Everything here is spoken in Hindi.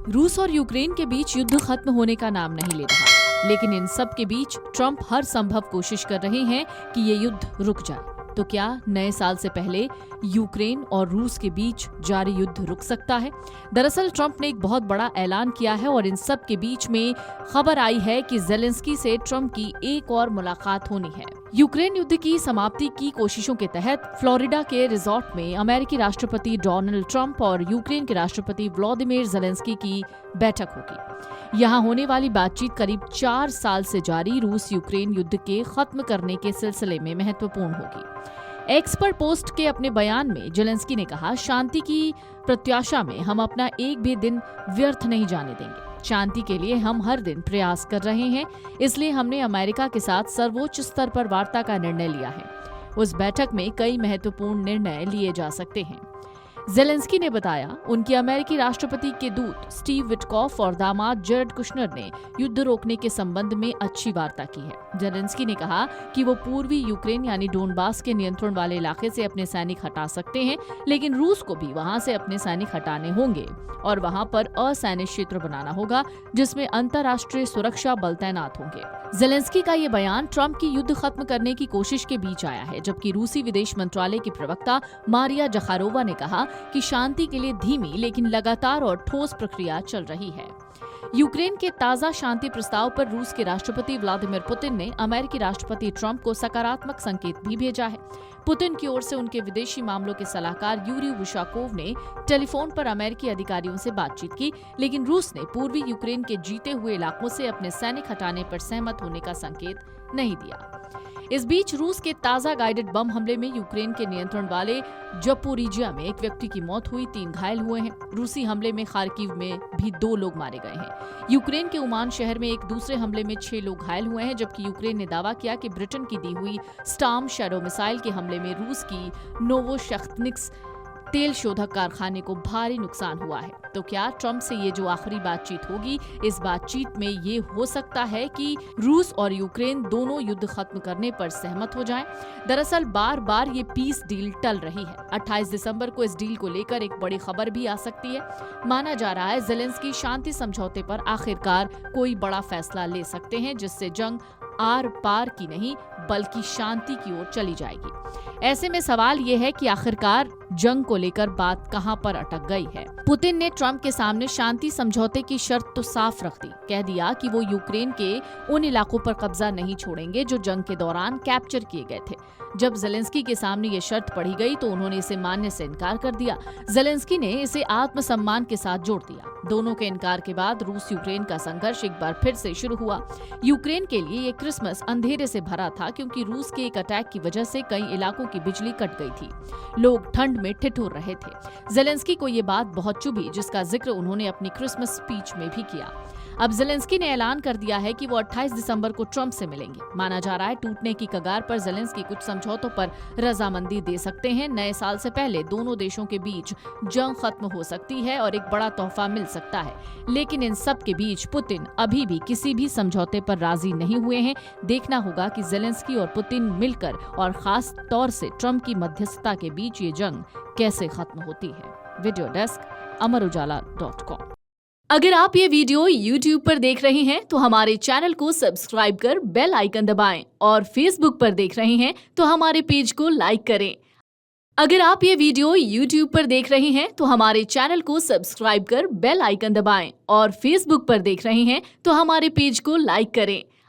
रूस और यूक्रेन के बीच युद्ध खत्म होने का नाम नहीं ले रहा, लेकिन इन सब के बीच ट्रंप हर संभव कोशिश कर रहे हैं कि ये युद्ध रुक जाए। तो क्या नए साल से पहले यूक्रेन और रूस के बीच जारी युद्ध रुक सकता है? दरअसल ट्रंप ने एक बहुत बड़ा ऐलान किया है और इन सब के बीच में खबर आई है कि जेलेंस्की से ट्रंप की एक और मुलाकात होनी है। यूक्रेन युद्ध की समाप्ति की कोशिशों के तहत फ्लोरिडा के रिजॉर्ट में अमेरिकी राष्ट्रपति डोनाल्ड ट्रंप और यूक्रेन के राष्ट्रपति व्लादिमीर जेलेंस्की की बैठक होगी। यहाँ होने वाली बातचीत करीब 4 साल से जारी रूस यूक्रेन युद्ध के खत्म करने के सिलसिले में महत्वपूर्ण होगी। एक्स पर पोस्ट के अपने बयान में जेलेंस्की ने कहा, शांति की प्रत्याशा में हम अपना एक भी दिन व्यर्थ नहीं जाने देंगे। शांति के लिए हम हर दिन प्रयास कर रहे हैं, इसलिए हमने अमेरिका के साथ सर्वोच्च स्तर पर वार्ता का निर्णय लिया है। उस बैठक में कई महत्वपूर्ण निर्णय लिए जा सकते हैं। जेलेंस्की ने बताया, उनके अमेरिकी राष्ट्रपति के दूत स्टीव विटकॉफ और दामाद जेरेड कुशनर ने युद्ध रोकने के संबंध में अच्छी वार्ता की है। जेलेंस्की ने कहा कि वो पूर्वी यूक्रेन यानी डोनबास के नियंत्रण वाले इलाके से अपने सैनिक हटा सकते हैं, लेकिन रूस को भी वहां से अपने सैनिक हटाने होंगे और वहां पर असैन्य क्षेत्र बनाना होगा जिसमें अंतर्राष्ट्रीय सुरक्षा बल तैनात होंगे। जेलेंस्की का ये बयान ट्रंप की युद्ध खत्म करने की कोशिश के बीच आया है, जबकि रूसी विदेश मंत्रालय की प्रवक्ता मारिया जखारोवा ने कहा कि शांति के लिए धीमी लेकिन लगातार और ठोस प्रक्रिया चल रही है। यूक्रेन के ताजा शांति प्रस्ताव पर रूस के राष्ट्रपति व्लादिमीर पुतिन ने अमेरिकी राष्ट्रपति ट्रंप को सकारात्मक संकेत भी भेजा है। पुतिन की ओर से उनके विदेशी मामलों के सलाहकार यूरी उशाकोव ने टेलीफोन पर अमेरिकी अधिकारियों से बातचीत की, लेकिन रूस ने पूर्वी यूक्रेन के जीते हुए इलाकों से अपने सैनिक हटाने पर सहमत होने का संकेत नहीं दिया। इस बीच रूस के ताजा गाइडेड बम हमले में यूक्रेन के नियंत्रण वाले जपोरिजिया में एक व्यक्ति की मौत हुई, 3 घायल हुए हैं। रूसी हमले में खार्किव में भी 2 लोग मारे गए हैं। यूक्रेन के उमान शहर में एक दूसरे हमले में 6 लोग घायल हुए हैं, जबकि यूक्रेन ने दावा किया कि ब्रिटेन की दी हुई स्टॉर्म शैडो मिसाइल के हमले में रूस की नोवोशख्तिन्स्क तेल शोधक कारखाने को भारी नुकसान हुआ है। तो क्या ट्रंप से ये जो आखिरी बातचीत होगी, इस बातचीत में ये हो सकता है कि रूस और यूक्रेन दोनों युद्ध खत्म करने पर सहमत हो जाएं? दरअसल बार बार ये पीस डील टल रही है। 28 दिसंबर को इस डील को लेकर एक बड़ी खबर भी आ सकती है। माना जा रहा है जेलेंस्की शांति समझौते पर आखिरकार कोई बड़ा फैसला ले सकते हैं, जिससे जंग आर पार की नहीं बल्कि शांति की ओर चली जाएगी। ऐसे में सवाल ये है कि आखिरकार जंग को लेकर बात कहां पर अटक गई है। पुतिन ने ट्रंप के सामने शांति समझौते की शर्त तो साफ रख दी, कह दिया कि वो यूक्रेन के उन इलाकों पर कब्जा नहीं छोड़ेंगे जो जंग के दौरान कैप्चर किए गए थे। जब जेलेंस्की के सामने ये शर्त पढ़ी गई तो उन्होंने इसे मानने से इनकार कर दिया। जेलेंस्की ने इसे आत्मसम्मान के साथ जोड़ दिया। दोनों के इनकार के बाद रूस यूक्रेन का संघर्ष एक बार फिर से शुरू हुआ। यूक्रेन के लिए ये क्रिसमस अंधेरे से भरा था, क्योंकि रूस के एक अटैक की वजह से कई इलाकों की बिजली कट गई थी। लोग ठंड में ठिठुर रहे थे। जेलेंस्की को ये बात बहुत चुभी, जिसका जिक्र उन्होंने अपनी क्रिसमस स्पीच में भी किया। अब जेलेंस्की ने ऐलान कर दिया है कि वो 28 दिसंबर को ट्रंप से मिलेंगे। माना जा रहा है टूटने की कगार पर जेलेंस्की कुछ समझौतों पर रजामंदी दे सकते हैं। नए साल से पहले दोनों देशों के बीच जंग खत्म हो सकती है और एक बड़ा तोहफा मिल सकता है। लेकिन इन सब के बीच पुतिन अभी भी किसी भी समझौते पर राजी नहीं हुए हैं। देखना होगा कि जेलेंस्की और पुतिन मिलकर और खास तौर से ट्रंप की मध्यस्थता के बीच ये जंग कैसे खत्म होती है। Video desk amarujala.com। अगर आप ये वीडियो YouTube पर देख रहे हैं तो हमारे चैनल को सब्सक्राइब कर बेल आइकन दबाएं और Facebook पर देख रहे हैं तो हमारे पेज को लाइक करें। अगर आप ये वीडियो YouTube पर देख रहे हैं तो हमारे चैनल को सब्सक्राइब कर बेल आइकन दबाएं और Facebook पर देख रहे हैं तो हमारे पेज को लाइक करें।